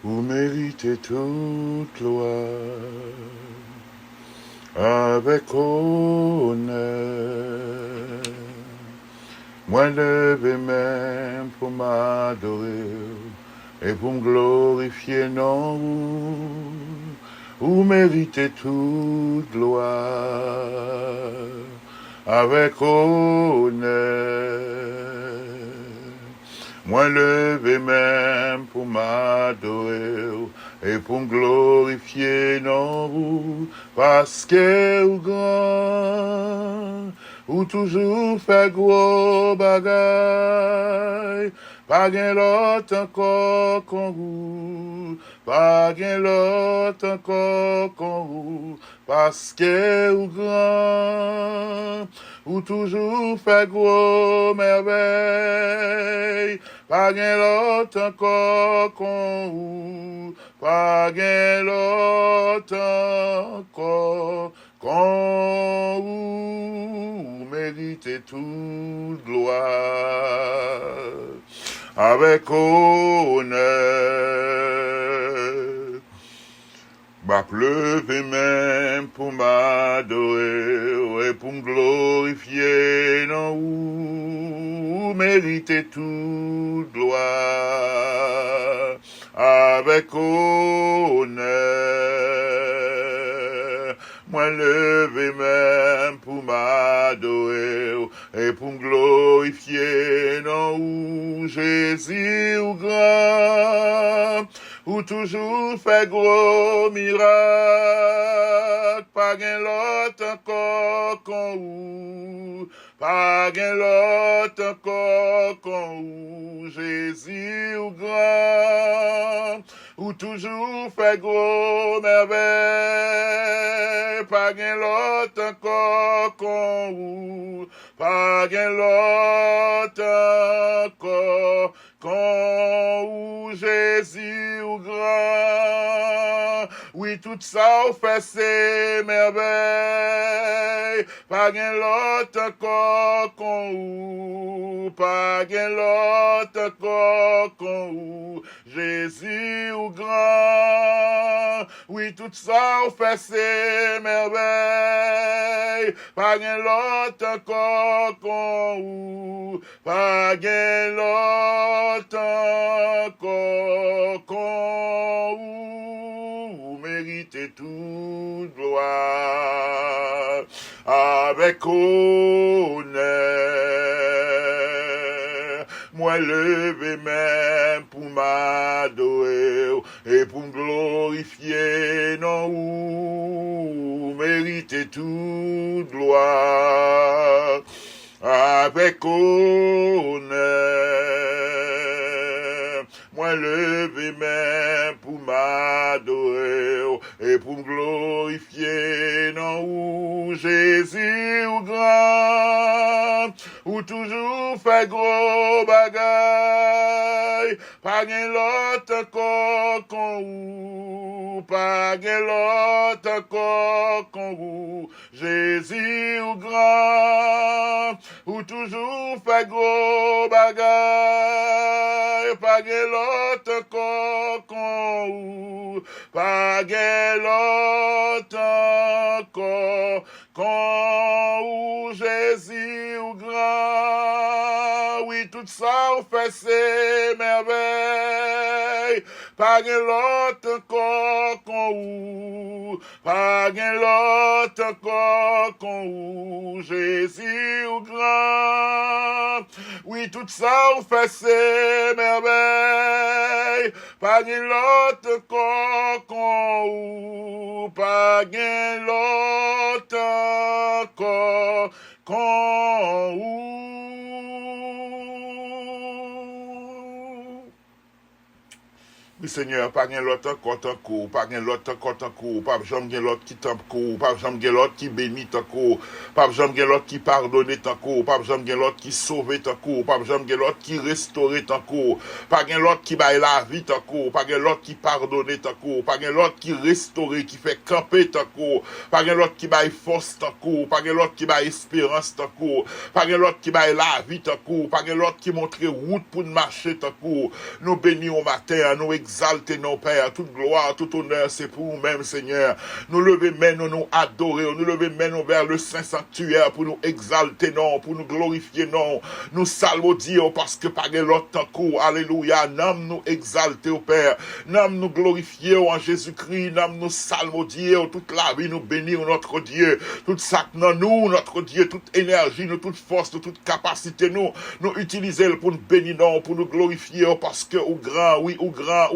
Vous méritez toute gloire avec honneur. Moi levé même pour m'adorer et pour me glorifier, non. Vous méritez toute gloire avec honneur. Moi levé même pour m'adorer et pour me glorifier, non, vous, parce que vous grand, ou toujours fait gros bagaille, pas gain l'autre encore qu'on vous, pas gain l'autre encore qu'on vous, parce que vous grand, ou toujours fait gros merveille, pas gain l'autre encore qu'on vous, pas gain l'autre encore qu'on vous, méritez toute gloire avec honneur. M'a pleuvé même pour m'adorer et pour me glorifier, non, vous méritez toute gloire avec honneur. Moi levé même pour m'adorer et pour me glorifier, non, où Jésus ou grand, ou toujours fait gros miracle, pas gain l'autre encore qu'on ou, pas gain l'autre encore qu'on ou, Jésus ou grand, ou toujours fait gros merveille, pas gain l'autre encore qu'on ou, pas gain l'autre encore qu'on ou, Jésus ou grand. Oui, tout ça au fait c'est merveille, pas gain l'autre encore qu'on ou, pas gain l'autre encore qu'on ou, Jésus ou grand. Oui, tout ça au fait c'est merveille, pas gain l'autre encore qu'on ou, pas gain l'autre encore qu'on ou, méritez toute gloire avec honneur. Moi levé même pour m'adorer et pour me glorifier, non, ou méritez toute gloire avec honneur. Moi levé même pour m'adorer et pour me glorifier, non, ou Jésus ou grand, ou toujours fait gros bagaille, pas gain l'autre encore qu'on ou, pas gain l'autre encore qu'on ou, Jésus ou grand, ou toujours fait gros bagaille, pas gain l'autre encore qu'on ou, pas gain l'autre encore qu'on ou, Jésus ou grand. Oui, tout ça au fait c'est merveille, pas gain l'autre encore qu'on ou, pas gain l'autre encore qu'on ou, Jésus ou grand. Oui, tout ça au fait c'est merveille, pas gain l'autre encore qu'on ou, pas gain l'autre encore qu'on ou. Oui, Seigneur, pas gen l'autre encore tant qu'on, pas gen l'autre encore tant qu'on, pas jamais gen l'autre qui t'en qu'on, pas jamais gen l'autre qui bénit tant qu'on, pas jamais gen l'autre qui pardonne tant qu'on, pas jamais gen l'autre qui sauve tant qu'on, pas jamais gen l'autre qui restaure tant qu'on, pas gen l'autre qui baille la vie tant qu'on, pas gen l'autre qui pardonne tant qu'on, pas gen l'autre qui restaure, qui fait camper tant qu'on, pas gen l'autre qui baille force tant qu'on, pas gen l'autre qui baille espérance tant qu'on, pas gen l'autre qui baille la vie tant qu'on, pas gen l'autre qui montre route pour marcher tant qu'on. Nous bénissons au matin, nous exalter nos Pères. Toute gloire, tout honneur, c'est pour nous-mêmes, Seigneur. Nous lever main, nous adorer, nous lever main vers le Saint Sanctuaire pour nous exalter, non, pour nous glorifier, non. Nous saluer Dieu parce que par l'autre temps, alléluia, nous exalter au Père, nous glorifier en Jésus-Christ, nous saluer Dieu, toute la vie, nous bénir notre Dieu, toute sac dans nous, notre Dieu, toute énergie, nous, toute force, toute capacité, nous utiliser pour nous bénir, non, pour nous glorifier, parce que, ou grand, oui, ou grand,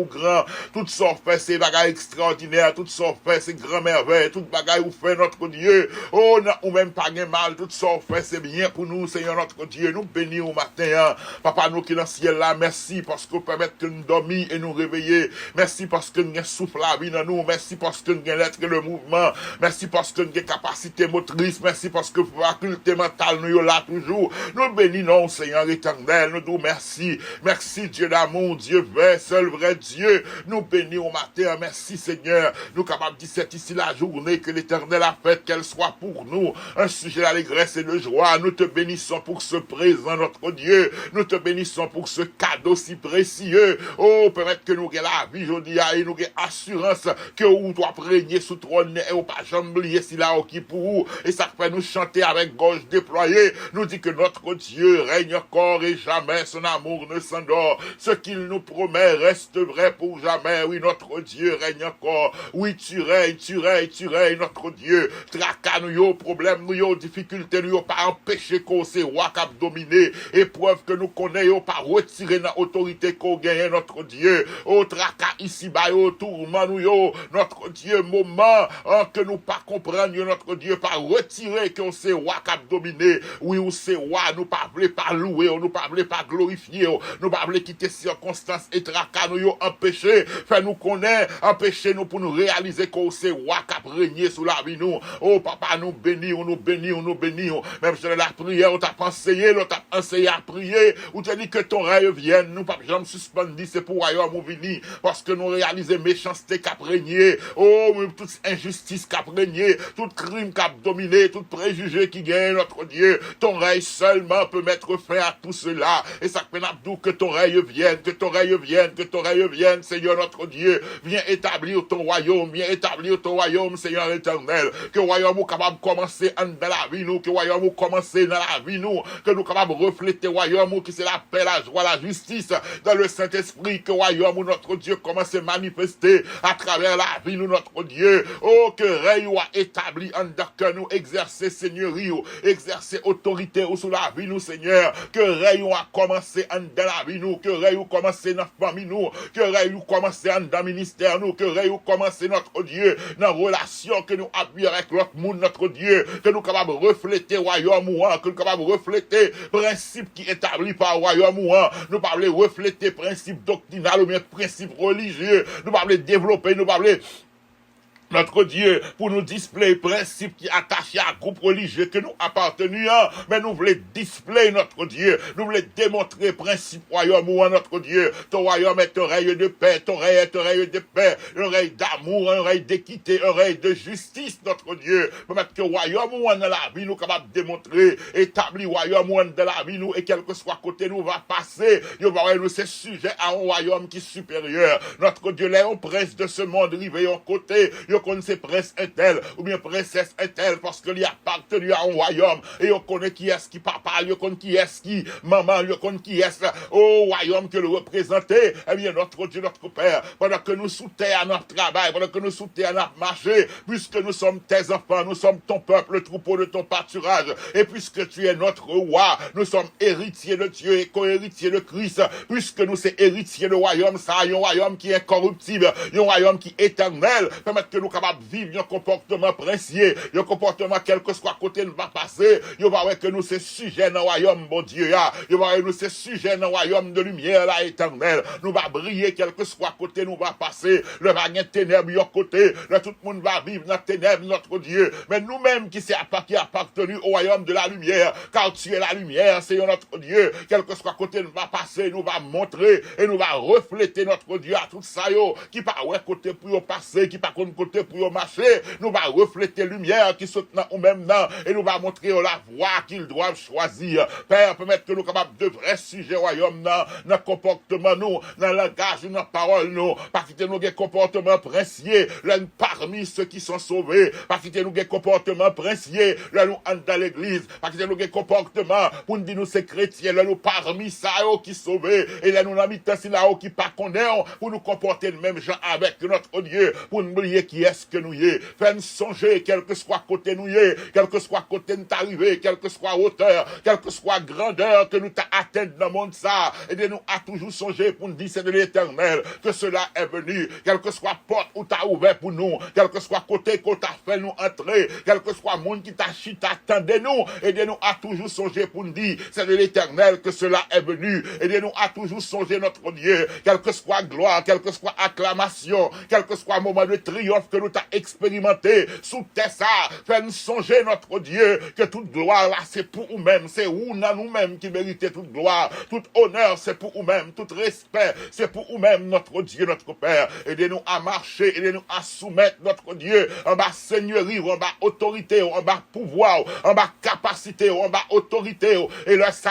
tout ça fait, c'est bagaille extraordinaire, tout ça fait, c'est grand merveille, toute bagaille ou fait notre Dieu, oh, ou même pas de mal, tout ça fait, c'est bien pour nous, Seigneur notre Dieu, nous bénir au matin, hein. Papa, nous qui dans le ciel là, merci parce que vous permettez que nous dormions et nous réveiller, merci parce que nous avons souffle la vie dans nous, merci parce que nous avons l'être et le mouvement, merci parce que nous avons capacité motrice, merci parce que faculté mentale nous là toujours, nous bénissons, Seigneur éternel, nous disons merci, merci Dieu d'amour, Dieu vrai, seul vrai Dieu, nous bénissons au matin, merci Seigneur, nous capables de dire c'est ici la journée que l'éternel a faite, qu'elle soit pour nous un sujet d'allégresse et de joie, nous te bénissons pour ce présent, notre Dieu, nous te bénissons pour ce cadeau si précieux, oh, permettre que nous ayons la vie, je dis, et nous ayons assurance que où doit régner sous trône, et au pas jamais oublier si là, qui pour vous, et ça fait nous chanter avec gorge déployée, nous dit que notre Dieu règne encore et jamais son amour ne s'endort, ce qu'il nous promet reste vrai pour jamais, oui, notre Dieu règne encore, oui, tu règnes, notre Dieu, tracas nous, problème nous, difficulté nous, pas empêcher qu'on se roi cap dominer, épreuve que nous connaissons, pas retirer notre autorité qu'on gagne, notre Dieu, au tracas ici, bas, au tourment nous, notre Dieu, moment, que nous pas comprendre, notre Dieu, pas retirer qu'on se roi cap dominer, oui, ou c'est roi, nous pas voulons pas louer, nous pas voulons pas glorifier, nous pas voulons quitter circonstances et tracas nous, empêcher, faire nous connaître, empêcher nous pour nous réaliser qu'on c'est roi cap régner sous la vie nous, oh papa, nous bénir, même si la prière, on t'a enseigné, on t'a enseigné à prier, ou t'as dit que ton règne vienne, nous pas jamais suspendu, c'est pour royaume ou venir, parce que nous réalisons méchanceté qu'a régné, oh, toute injustice qu'a régné, tout crime qu'a dominé, tout préjugé qui gagne, notre Dieu, ton règne seulement peut mettre fin à tout cela, et ça fait d'où que ton règne vienne, Seigneur notre Dieu, viens établir ton royaume, Seigneur éternel, que le royaume est capable de commencer dans la vie, nous, que le royaume est commencer dans la vie, nous, que nous capables de refléter le royaume, qui c'est la paix, la joie, la justice, dans le Saint-Esprit, que le royaume, notre Dieu, commence à manifester à travers la vie, nous, notre Dieu, oh, que règne soit établi en que nous exercer seigneurie, exercer autorité sous la vie, nous, Seigneur, que règne a commencé en dans la vie, nous, que règne commencer dans la famille, nous, que règne commencer dans le ministère, nous, que règne commencer notre Dieu, dans la relation que nous appuyons avec l'autre monde, notre Dieu, que nous capables de refléter royaume ou que nous capables de refléter principe qui est établi par royaume ou nous parlons refléter principe doctrinal ou bien principe religieux, nous parlons développer, nous parlons notre Dieu, pour nous displayer principe qui est attaché à un groupe religieux que nous appartenons, mais nous voulons displayer notre Dieu, nous voulons démontrer principe royaume ou notre Dieu, ton royaume est un règne de paix, ton règne est un règne de paix, un règne d'amour, un règne d'équité, un règne de justice, notre Dieu, pour mettre que royaume ou dans la vie, nous capables de démontrer, établir royaume ou dans la vie, nous, et quel que soit côté nous va passer, nous va nous c'est sujet à un royaume qui est supérieur, notre Dieu, là, on prince de ce monde, rivé en côté, on connaît ces princes est-elle, ou bien princesse est-elle, parce qu'il y a appartenu à un royaume, et on connaît qui est-ce qui papa, on connaît qui est-ce qui maman, on connaît qui est-ce au royaume que le représenter, eh bien notre Dieu, notre Père, pendant que nous sous terre à notre travail, pendant que nous sous terre à notre marché, puisque nous sommes tes enfants, nous sommes ton peuple, le troupeau de ton pâturage, et puisque tu es notre roi, nous sommes héritiers de Dieu et co-héritiers de Christ, puisque nous sommes héritiers de royaume, ça, un royaume qui est incorruptible, un royaume qui est éternel, permettre que nous capables de vivre un comportement princier, un comportement quel que soit côté nous va passer, il va voir que nous c'est sujet dans le royaume, bon Dieu, il va voir que nous c'est sujet dans le royaume de lumière, là, éternel, nous va briller quel que soit côté nous va passer, le vague ténèbres, yon côté, là, tout le monde va vivre dans ténèbres, notre Dieu, mais nous-mêmes qui appartenu au royaume de la lumière, car tu es la lumière, c'est notre Dieu, quel que soit côté nous va passer, nous va montrer, et nous va refléter notre Dieu à tout ça, yo, qui par ouais côté pour passer, qui par contre côté côté pour marcher, nous va refléter lumière qui saute dans ou même dans, et nous va montrer la voie qu'ils doivent choisir. Père, permettre que nous capables de vrais sujets royaume dans le comportement nous, dans le langage, dans la parole nous, parce que nous des comportements princiers, là parmi ceux qui sont sauvés, parce que nous des comportements princiers, là nous dans l'église, parce que nous des comportements pour nous dire nous c'est chrétiens, là nous parmi ça qui sauvés, et là nous n'habitons si là qui pas connaît, pour nous comporter le même genre avec notre Dieu, pour nous oublier qui est-ce que nous y est. Fais-nous songer, quel que soit côté nous y est, quel que soit côté nous arrivé, quel que soit hauteur, quel que soit grandeur que nous t'a atteint dans le monde ça, et de nous a toujours songé pour nous dire c'est de l'éternel que cela est venu, quel que soit porte où t'as ouvert pour nous, quel que soit côté qu'on t'a fait nous entrer, quel que soit monde qui t'a chita, attendez-nous, et de nous a toujours songé pour nous dire c'est de l'éternel que cela est venu, et de nous a toujours songé notre Dieu, quel que soit gloire, quel que soit acclamation, quel que soit moment de triomphe que nous t'a expérimenté sous tes ça, fais-nous songer notre Dieu que toute gloire là c'est pour nous-mêmes, c'est nous-mêmes qui méritons toute gloire, tout honneur c'est pour nous-mêmes, tout respect c'est pour nous-mêmes notre Dieu, notre Père. Aidez-nous à marcher, aidez-nous à soumettre notre Dieu en bas seigneurie, en bas autorité, en bas pouvoir, en bas capacité, en bas autorité, et le ça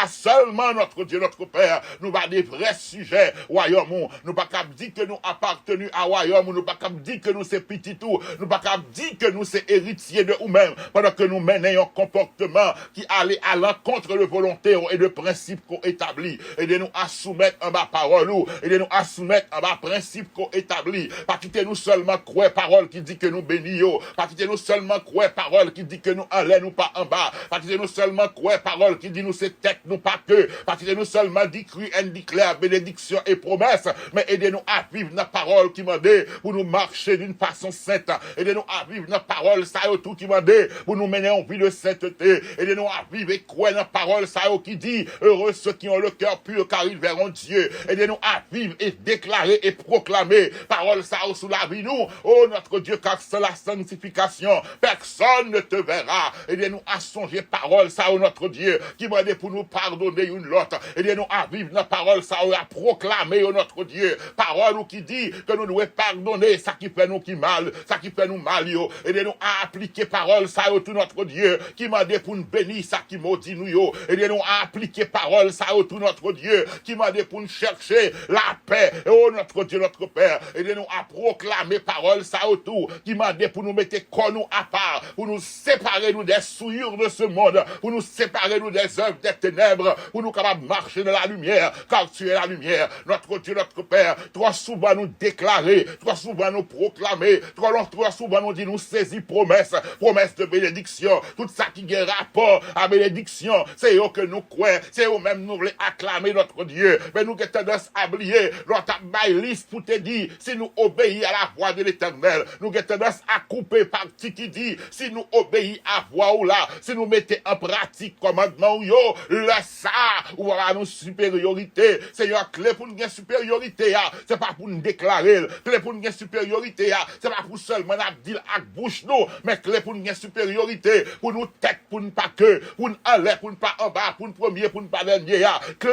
seulement notre Dieu, notre Père, nous va des vrais sujets royaume, nous pas qu'à dire que nous appartenons à royaume, nous pas qu'à dire que nous c'est petit tout, nous pas qu'à dire que nous c'est héritiers de nous-mêmes, pendant que nous menons un comportement qui allait à l'encontre de volonté et de principes qu'on établit. Aidez-nous à soumettre en bas parole, aidez-nous à soumettre en bas principes qu'on établit. Pas quitter nous seulement croire parole qui dit que nous bénissons, pas quitter nous seulement croire parole qui dit que nous en l'air, nous pas en bas, pas quitter nous seulement croire parole qui dit nous c'est tête, nous pas que, pas quitter nous seulement décrit et déclare bénédiction et promesse, mais aidez-nous à vivre la parole qui m'a dit pour nous marcher d'une façon sainte, aidez-nous à vivre la parole ça et tout qui m'a dit pour nous mener en vie de sainteté, aidez-nous à vivre et croire la parole ça qui dit heureux ceux qui ont le cœur pur car ils verront Dieu, aidez-nous à vivre et déclarer et proclamer parole ça sous la vie nous, oh notre Dieu, car c'est la sanctification, personne ne te verra, aidez-nous à songer parole ça notre Dieu qui m'a dit pour nous pardonner une l'autre, aidez-nous à vivre la parole ça à proclamer notre Dieu, parole qui dit que nous devons pardonner ça qui fait nous qui mal, ça qui fait nous mal yo, aidez-nous à appliquer parole ça tout notre Dieu qui m'a dit pour nous bénir ça qui maudit nous yo, aidez-nous à appliquer parole ça tout notre Dieu qui m'a dit pour nous chercher la paix, oh notre Dieu, notre Père, aidez-nous à proclamer parole ça autour qui m'a dit pour nous mettre nous à part, pour nous séparer nous des souillures de ce monde, pour nous séparer nous des œuvres des ténèbres, pour nous capables marcher dans la lumière, car tu es la lumière, notre Dieu, notre Père. Trop souvent nous déclarer, trop souvent nous proclamer, trop souvent nous dire nous saisir promesse de bénédiction, tout ça qui a rapport à bénédiction, c'est eux que nous croyons, c'est eux même nous voulons acclamer notre Dieu, mais nous avons tendance à oublier notre liste pour te dire, si nous obéissons à la voix de l'Éternel, nous avons tendance à couper partie qui dit, si nous obéissons à la voix ou là, si nous mettons en pratique commandement yo, le ça, ou à nos supériorité, c'est une clé pour nous gagner supériorité, c'est pas pour nous déclarer, clé pour nous gagner supériorité, c'est pas pour seulement dire à bouche nous, mais clé pour nous gagner supériorité, pour nous tête, pour nous pas que, pour nous en l'air, pour nous pas en bas, pour nous premier, pour nous pas dernier, clé,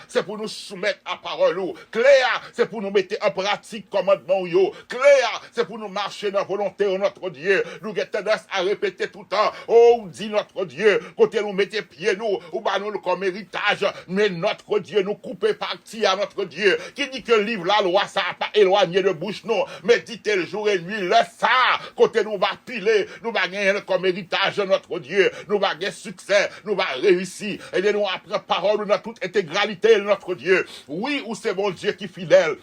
c'est pour nous soumettre à parole, clé, c'est pour nous mettre en pratique commandement yo, clé, c'est pour nous marcher dans la volonté de notre Dieu, nous avons tendance à répéter tout le temps, oh, dit notre Dieu, côté nous mettez pieds nous, ou bah nous comme héritage, mais notre Dieu nous couper partie à notre Dieu, qui dit que livre la loi, ça n'a pas éloigné de bouche nous, méditez le jour et nuit, le ça, côté nous va piler, nous va gagner comme héritage notre Dieu, nous va gagner succès, nous va réussir, et nous apprendre parole dans toute intégralité de notre Dieu, oui, ou c'est mon Dieu qui est fidèle,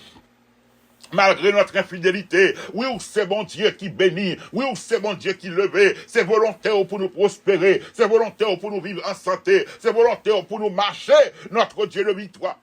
malgré notre infidélité, oui, ou c'est bon Dieu qui bénit, oui, ou c'est bon Dieu qui levé, c'est volontaire pour nous prospérer, c'est volontaire pour nous vivre en santé, c'est volontaire pour nous marcher, notre Dieu de victoire.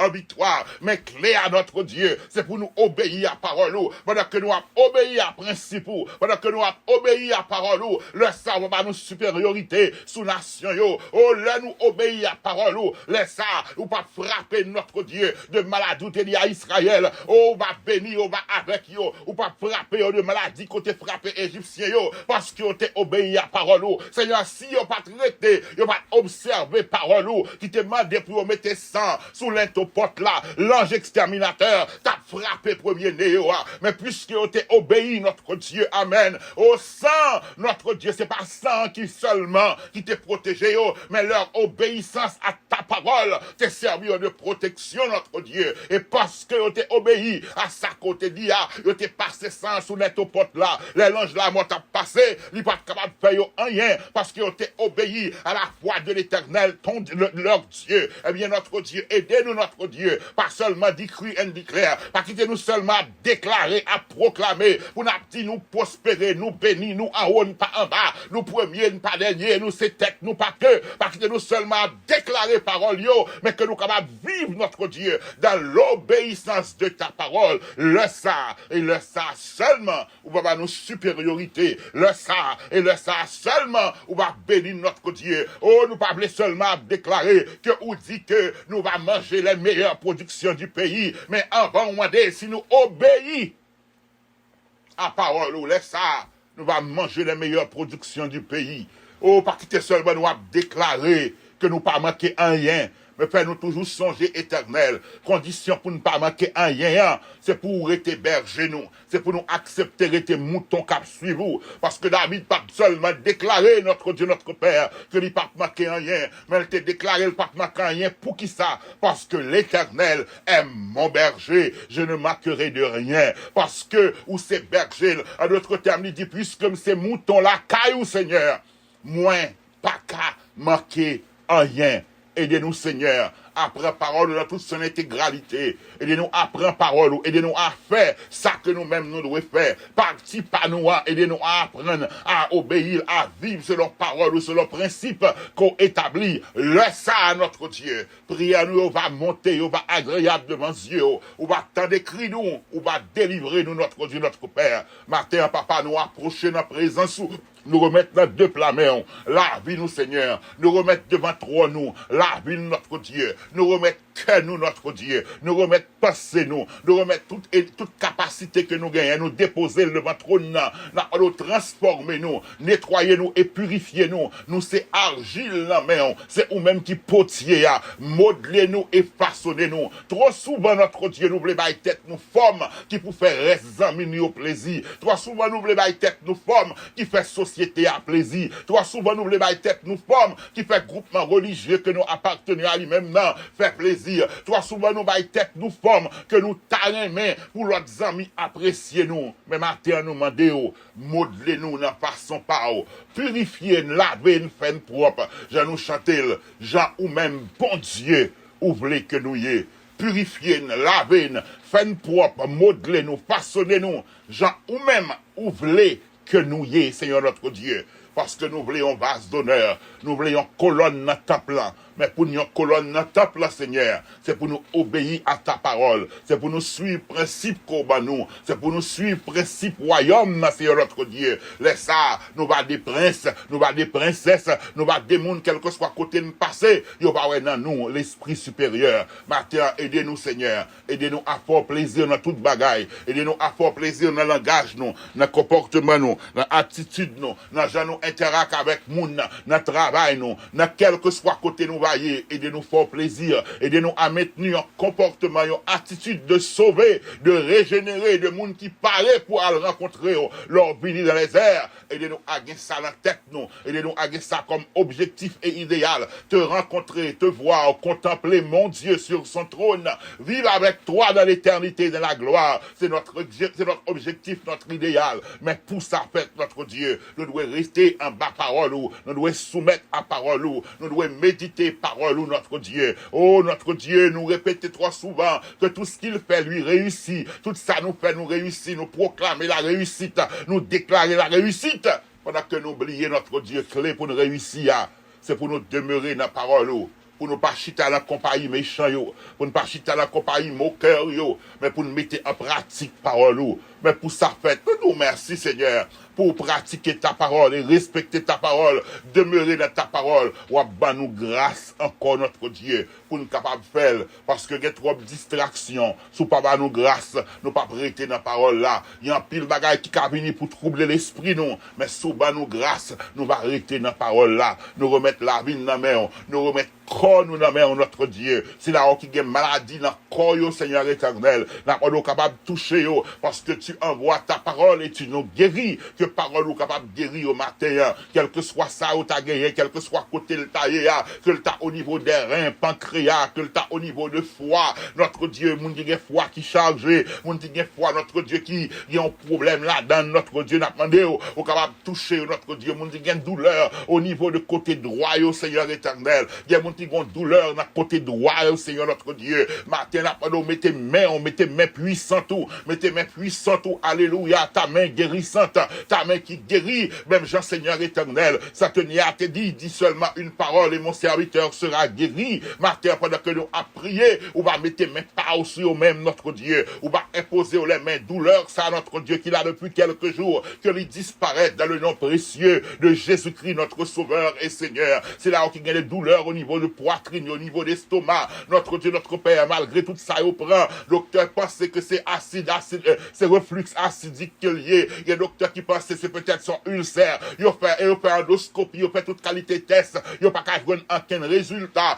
En victoire, mais clé à notre Dieu, c'est pour nous obéir à parole, pendant que nous avons obéi à principe, pendant que nous avons obéi à parole, le savoir va nous supériorité sous nation, oh, là nous obéir à parole, le ça, ou pas frapper notre Dieu de maladie, dit à Israël, oh, va bénir, on va avec yo, ou pas frapper de maladie, côté frapper égyptien, parce que t'es obéi à parole, Seigneur, si yo pas traité, yo pas observé parole, qui te demande pour mettre sang sous l'into porte là, l'ange exterminateur t'a frappé premier-né, mais puisque vous avez obéi, notre Dieu, amen, au sang, notre Dieu, c'est pas sang qui seulement, qui t'a protégé, mais leur obéissance à ta parole t'est servi de protection, notre Dieu, et parce que vous avez obéi à sa côté dit, vous avez passé sans sous net au porte là, les langes là, moi t'as passé, il n'est pas capable de faire rien, parce que vous avez obéi à la voix de l'Éternel, leur Dieu. Eh bien, notre Dieu, aidez-nous, notre Dieu, pas seulement décrire et déclarer, pas quitter-nous seulement à déclarer, à proclamer, pour nous dire nous prospérer, nous bénir, nous en haut, pas en bas, nous premiers, pas derniers, nous c'est tête, nous pas que, pas quitter-nous seulement à déclarer parole, mais que nous capables de vivre, notre Dieu, dans l'obéissance de ta parole, le ça, et le ça seulement, ou va nous supériorité, le ça, et le ça seulement, ou va bénir notre Dieu. Oh, nous pas seulement déclarer que ou dit que nous va manger les meilleures productions du pays, mais avant on demander si nous obéissons à parole ou laisse ça, nous va manger les meilleures productions du pays. Oh, pas quitter seulement nous va déclarer que nous pas manquer un rien, mais fais-nous toujours songer éternel. Condition pour ne pas manquer un rien, c'est pour être berger nous. C'est pour nous accepter être moutons cap suivre. Parce que David pas seulement déclaré, notre Dieu, notre Père, que il pas manquer un rien, mais il t'a déclaré le pas manquer un rien. Pour qui ça? Parce que l'éternel est mon berger. Je ne manquerai de rien. Parce que, ou c'est berger, à d'autres termes, il dit, puisque c'est mouton la caille, Seigneur, moins pas qu'à manquer un rien. Aidez-nous, Seigneur, après parole dans toute son intégralité. Aidez-nous à prendre parole, aidez-nous à faire ça que nous-mêmes nous devons faire. Parti par nous, aidez-nous à apprendre, à obéir, à vivre selon parole ou selon principe qu'on établit. Laisse ça à notre Dieu. Prière nous, on va monter, on va agréable devant Dieu, on va t'en écrire nous, on va délivrer nous, notre Dieu, notre Père. Matin, papa, nous approcher notre présence, nous remettre dans deux plats mains, la vie nous, Seigneur, nous remettre devant toi nous, la vie notre Dieu, nous remettre que nous, notre Dieu, nous remettre passé nous remettre toute capacité que nous gagnons, nous déposer devant trône, nous transformer nous, nettoyer nous et purifier nous, c'est argile la main, c'est nous-mêmes qui potier, modeler nous et façonner nous. Trop souvent, notre Dieu, nous voulons bailler tête nous forme qui pour faire rester au plaisir. Trop souvent, nous voulons bailler tête nous forme qui fait société à plaisir. Trop souvent, nous voulons bailler tête nous forme qui fait groupement religieux que nous appartenons à lui-même, non, fait plaisir. Trop souvent, nous bailler tête nous forme que nous taillons pour l'autre amis apprécier nous. Mais matin, nous demandons, modeler nous dans façon par purifier, laver, faire propre. Je nous chanter, Jean ou même bon Dieu, ouvrez que nous y est. Purifier, laver, faire propre, modeler nous, façonner nous. Jean ou même ouvrez que nous y est, Seigneur notre Dieu. Parce que nous voulons vase d'honneur, nous voulons colonne dans temple, mais pour nous colonne dans temple, Seigneur, c'est pour nous obéir à ta parole, c'est pour nous suivre principe qu'on nous, c'est pour nous suivre principe royaume, Seigneur notre Dieu. Laisse ça, nous va des princes, nous va des princesses, nous va des mondes, quel que soit côté de passé, il va avoir dans nous l'esprit supérieur. Matin, aidez-nous, Seigneur, aidez-nous à faire plaisir dans toute bagaille, aidez-nous à faire plaisir dans le langage, nous, dans le comportement, nous, dans l'attitude, nous, dans nous interact avec moun, dans le travail, nous, dans quel que soit côté nous voyez, aidez-nous faire plaisir, aidez-nous à maintenir un comportement, une attitude de sauver, de régénérer, de monde qui parlait pour aller rencontrer leur vie dans les airs, aidez-nous à gagner ça dans la tête, nous, aidez-nous à gagner ça comme objectif et idéal, te rencontrer, te voir, contempler mon Dieu sur son trône, vivre avec toi dans l'éternité, dans la gloire, c'est notre objectif, notre idéal, mais pour ça, fait notre Dieu, nous devons rester en bas parole, nous devons soumettre à parole, nous devons méditer parole, notre Dieu. Oh, notre Dieu, nous répétons trop souvent que tout ce qu'il fait lui réussit. Tout ça nous fait nous réussir, nous proclamer la réussite, nous déclarer la réussite. Pendant que nous oublions notre Dieu clé pour nous réussir, c'est pour nous demeurer dans la parole. Pour ne pas chiter à la compagnie méchant, pour ne pas chiter à la compagnie moqueur, mais pour nous mettre en pratique parole. Mais pour ça, fait, nous merci Seigneur, pour pratiquer ta parole et respecter ta parole, demeurer dans ta parole. Ou à nous grâce encore notre Dieu pour nous capables de faire parce que il y a trop de distractions. Sous pas nous grâce, nous pas prêter dans la parole là. Il y a un pile bagaille qui a venu pour troubler l'esprit nous, mais sous nous grâce, nous va arrêter dans la parole là. Nous remettre la vie dans la main, nous remettre corps nous dans la main notre Dieu. C'est là qui a maladie dans le corps, Seigneur éternel. Là on est capable de toucher parce que tu envoies ta parole et tu nous guéris. Que parole est capable de guérir au matin, quel que soit ça où tu as gagné, quel que soit côté le taillé, que le tas au niveau des reins, pancréas, que le tas au niveau de foie. Notre Dieu, mon Dieu, foie qui chargé, mon Dieu, foie, notre Dieu qui a un problème là-dedans, notre Dieu n'a demandé au capable de toucher notre Dieu, mon Dieu, une douleur au niveau de côté droit, au Seigneur éternel. Il y a mon Dieu, une douleur dans côté droit, au Seigneur notre Dieu. Matin, n'a pas mettez main puissantes, mettez main puissantes, alléluia, ta main guérissante, ta main qui guérit, même Jean Seigneur éternel, ça te dit seulement une parole et mon serviteur sera guéri. Matin, pendant que nous avons prié, on va mettre main pas aussi au même notre Dieu, on va imposer les mains douleur, ça notre Dieu qui l'a depuis quelques jours, que lui disparaisse dans le nom précieux de Jésus-Christ, notre Sauveur et Seigneur. C'est là où il y a des douleurs au niveau de poitrine, au niveau d'estomac, notre Dieu, notre Père, malgré tout ça, il prend. Docteur pense que c'est acide, c'est reflux acidique qu'il y a. Il y a docteur qui pense que c'est peut-être son ulcère. Il fait endoscopie, il fait toute qualité de test. Il n'y a pas qu'à voir aucun résultat.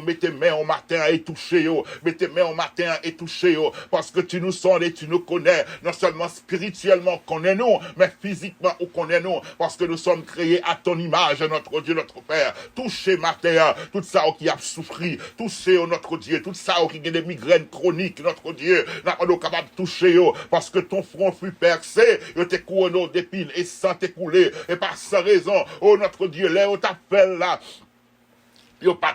Mettez main au matin et touchez. Mettez main au matin et touchez. Parce que tu nous sondes et tu nous connais. Non seulement spirituellement connais-nous, mais physiquement ou connais-nous. Parce que nous sommes créés à ton image, notre Dieu, notre Père. Touchez matin, tout ça qui a souffri. Touchez notre Dieu, tout ça qui a des migraines chroniques, notre Dieu. Nous capable de toucher. Parce que ton front fut percé. Il t'est couronné d'épines et sans t'écouler. Et par sa raison, oh notre Dieu, là où t'appelles là.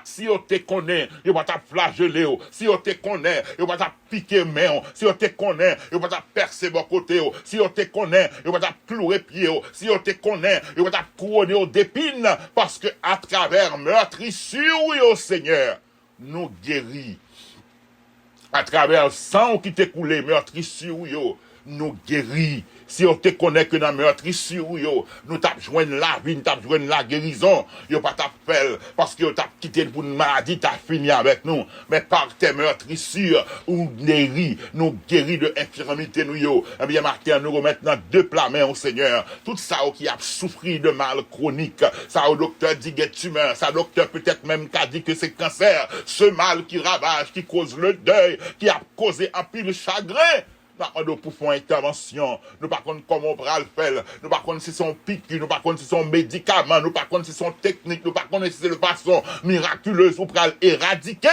Si on te connaît, on va te flageller. Si on te connaît, on va te piquer main. Si on te connaît, on va te percer mon côté. Si on te connaît, on va te clouer pied. Si on te connaît, on va te couronner d'épines. Parce que à travers meurtrissure, oui, au Seigneur, nous guérit. À travers le sang qui t'est coulé, meurtrissure, oui, nous guérit. Si on te connaît que dans meurtrissure, nous t'avons joindre la vie, nous t'avons joindre la guérison, yo pas t'appel, parce que t'as quitté pour une maladie, t'as fini avec nous. Mais par tes meurtrissures, nous guéris de infirmité, nous yo. Eh bien, Martin, nous remettons dans deux plats mains au Seigneur. Tout ça qui a souffert de mal chronique, ça au docteur dit que tumeur, ça docteur peut-être même qui a dit que c'est cancer, ce mal qui ravage, qui cause le deuil, qui a causé un pile chagrin. Nous pour faire une intervention, nous par contre comment on va le faire, nous par contre si c'est son piqûre, nous par contre si c'est son médicament, nous par contre si c'est son technique, nous par contre si c'est de façon miraculeuse ou pour éradiquer,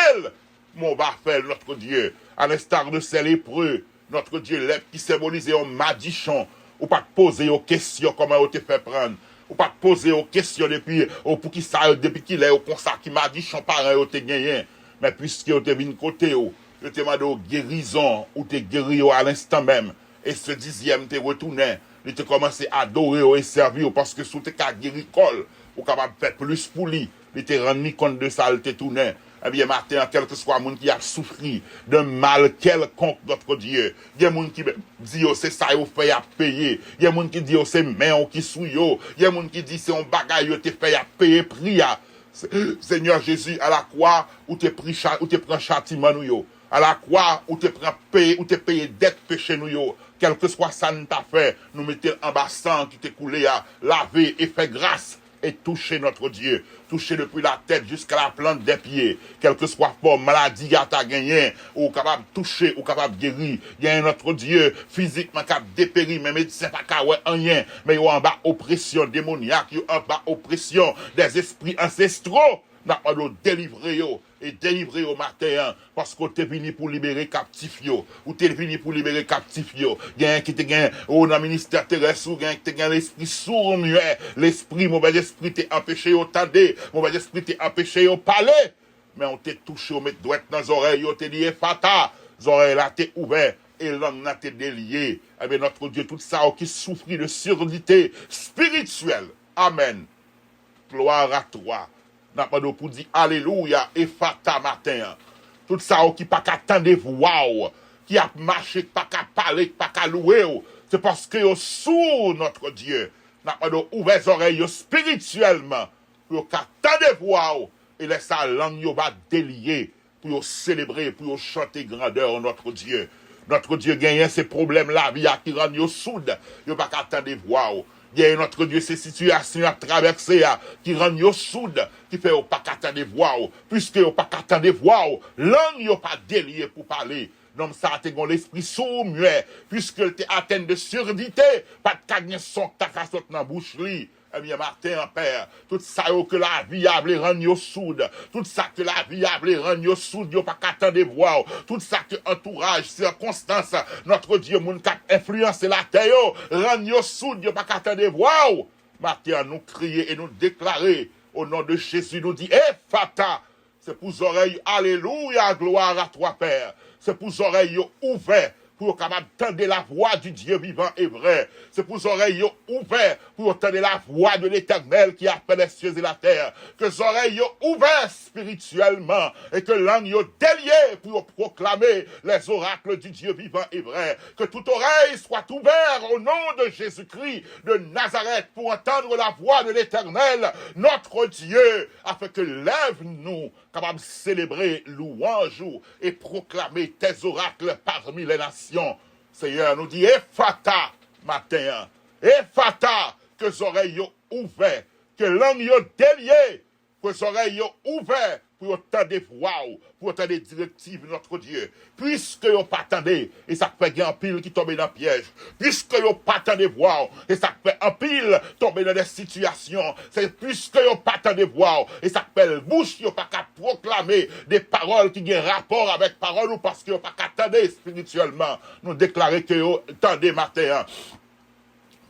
mais on va faire notre Dieu, à l'instar de ces lépreux, notre Dieu lève qui symbolise un magicien, ou pas poser aux questions comment on te fait prendre, ou pas poser aux questions depuis, pour qui ça, depuis qu'il est au constat qui magicien parent ou te gagné, mais puisque on te venu côté, je te demande guérison ou te guéri à l'instant même. Et ce dixième te retourné. Il te commencé à adorer et servir parce que sous te cas guéri col, ou capable de faire plus pour lui. Il te rendu compte de ça, il te tourné. Eh bien, Martin, quel que soit le monde qui a souffert d'un mal quelconque, notre Dieu. Il y a des gens qui disent, c'est ça, il fait à payer. Il y a des gens qui disent, c'est main qui souille. Il y a des gens qui disent, c'est un bagage, il te fait à payer prix. Seigneur Jésus, à la croix, où te prends châtiment, nous, à la croix, où te prends paye, où te paye dette péché, nous, quel que soit ça, nous t'a fait, nous mettons en bas sang qui t'est coulé à laver et faire grâce. Et toucher notre Dieu, toucher depuis la tête jusqu'à la plante des pieds, quelle que soit forme, maladie à ta gagné, ou capable de toucher, ou capable de guérir. Il y a un autre Dieu, physiquement capable de dépérir, mais médecin pas qu'à rien, mais il y a en bas oppression démoniaque, il y a en bas oppression des esprits ancestraux. N'a pas de délivrer et délivrer au matin parce que t'es venu pour libérer captifs ou t'es venu pour libérer captifs il y a un qui te gagne au dans le ministère terrestre ou qui te gagne l'esprit sourd muet, l'esprit mauvais esprit t'est empêché au tendé, mauvais esprit t'est empêché au palais, mais on t'est touché au mettre droite dans les oreilles, on t'est dit fata, les oreilles là t'es ouvert et l'homme là t'es délié. Eh bien notre Dieu, tout ça qui souffre de surdité spirituelle, amen, gloire à toi. N'a pas de pour dire alléluia et fata matin. Tout ça qui pas qu'attendre wow, qui a marché pas qu'à parler, pas qu'à louer, C'est parce que yo sous notre Dieu. N'a pas ouvert les oreilles spirituellement pour qu'attendez voix et laisse sa langue yo va délier pour célébrer, pour chanter grandeur notre Dieu. Notre Dieu gagne ces problèmes là, qui rendent yo soude, yo pas qu'attendre voix. Gagne notre Dieu ces situations à traverser qui rendent yo soude, qui fait pas qu'attendre voix, puisque yo pas qu'attendre voix, langue yo pas délier pour parler. Non, ça a été l'esprit sourd, muet, puisque tu atteint de surdité, pas de cagner son ta cassette dans la bouche, li. Eh bien, Martin, en père, tout ça que la vie a voulu rendre soude, tout ça que la vie a voulu rendre soude, yo pas qu'attendre de voir, tout ça que entourage, circonstance, notre Dieu, moun cap influencer la terre, rendre soude, yo pas qu'attendre de voir. Martin, nous crier et nous déclarer, au nom de Jésus, nous dit, Fata, c'est pour les oreilles, alléluia, gloire à toi, Père. C'est pour les oreilles ouvertes, pour capable entendre la voix du Dieu vivant et vrai. C'est pour les oreilles ouvertes, pour entendre la voix de l'Éternel qui a fait les cieux et la terre. Que les oreilles ouvertes spirituellement et que langue déliée pour proclamer les oracles du Dieu vivant et vrai. Que toute oreille soit ouverte au nom de Jésus-Christ de Nazareth pour entendre la voix de l'Éternel, notre Dieu, afin que lève-nous capable de célébrer louange et proclamer tes oracles parmi les nations. Seigneur nous dit, Fata, matin, Fata, que les oreilles ouvertes, que langue déliée, que les oreilles ouvertes, pour entendre des voix, pour entendre des directives de notre Dieu. Puisque vous pas attendez, et ça fait un pile qui tombe dans le piège. Puisque vous pas attendez voir, et ça fait un pile tomber dans des situations. C'est puisque vous pas attendez voir, et ça fait le bouche, vous pas qu'à proclamer des paroles qui ont rapport avec parole, ou parce que vous pas qu'à attendre spirituellement. Nous déclarer que vous attendez matin,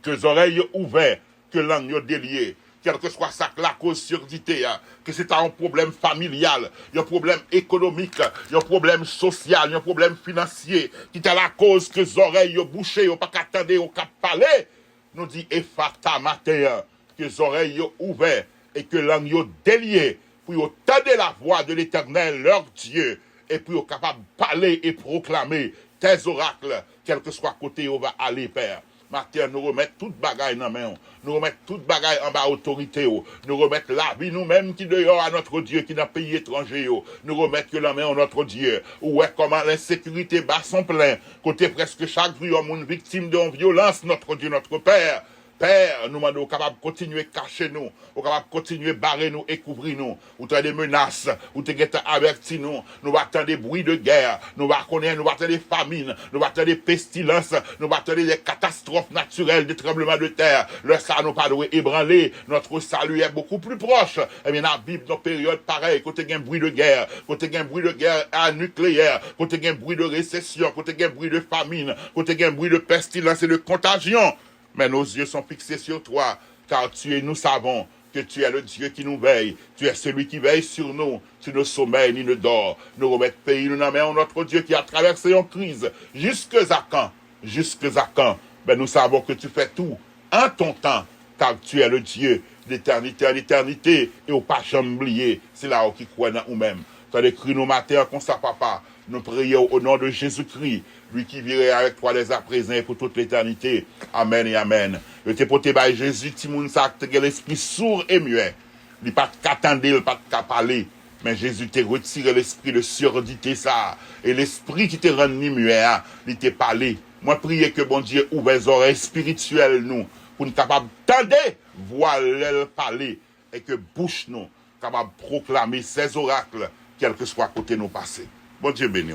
que les oreilles ouvertes, que langue déliée. Quel que soit ça, la cause surdité, que c'est un problème familial, un problème économique, un problème social, un problème financier, qui est la cause que les oreilles bouchées, pas qu'attendre, pas parler, nous dit, Fata matin, que les oreilles ouvertes et que langue déliée, pour entendre la voix de l'Éternel, leur Dieu, et pour capable de parler et proclamer tes oracles, quel que soit côté où va aller, Père. Matin, nous remettre toute bagaille dans la main, nous remettre toute bagaille en bas autorité, nous remettre la vie nous-mêmes qui dehors à notre Dieu qui dans pays étranger, nous remettre que la main à notre Dieu. Ouais, comment l'insécurité bat son plein, côté presque chaque jour, on est victime de violence, notre Dieu, notre Père. Père, nous sommes capables de continuer à cacher nous, capables de continuer à barrer nous et couvrir nous. Ou t'as des menaces, ou t'es averti nous, nous va attendre des bruits de guerre, nous va connaître, nous va attendre des famines, nous va attendre des pestilences, nous va attendre des catastrophes naturelles, des tremblements de terre. Le ça nous pas doit ébranler, notre salut est beaucoup plus proche. Eh bien, dans la Bible, dans période pareille, quand il y a un bruit de guerre, quand il y a un bruit de guerre nucléaire, quand il y a un bruit de récession, quand il y a un bruit de famine, quand il y a un bruit de pestilence et de contagion. Mais nos yeux sont fixés sur toi, car tu es, nous savons que tu es le Dieu qui nous veille. Tu es celui qui veille sur nous. Tu ne sommeilles ni ne dors. Nous remettons pays, nous n'amènons notre Dieu qui a traversé une crise. Jusque à quand? Jusque à quand? Ben, nous savons que tu fais tout en ton temps, car tu es le Dieu d'éternité en éternité, et au pas jamais oublier. C'est là où qui croit dans nous-mêmes. Tu as écrit nos matins comme ça, papa. Nous prions au nom de Jésus-Christ, lui qui virait avec toi les à présent et pour toute l'éternité. Amen et amen. Je t'ai porté par Jésus, Timoun Sak, l'esprit sourd et muet. Il pas qu'attendre, il pas qu'à parler. Mais Jésus t'a retiré l'esprit de surdité ça. Et l'esprit qui te rend muet, il t'a parlé. Moi, priez que bon Dieu ouvre les oreilles spirituelles, nous, pour nous capables d'entendre, voir l'elle parler, et que bouche nous, capable de proclamer ces oracles, quel que soit côté nous passés. Bon Dieu béni.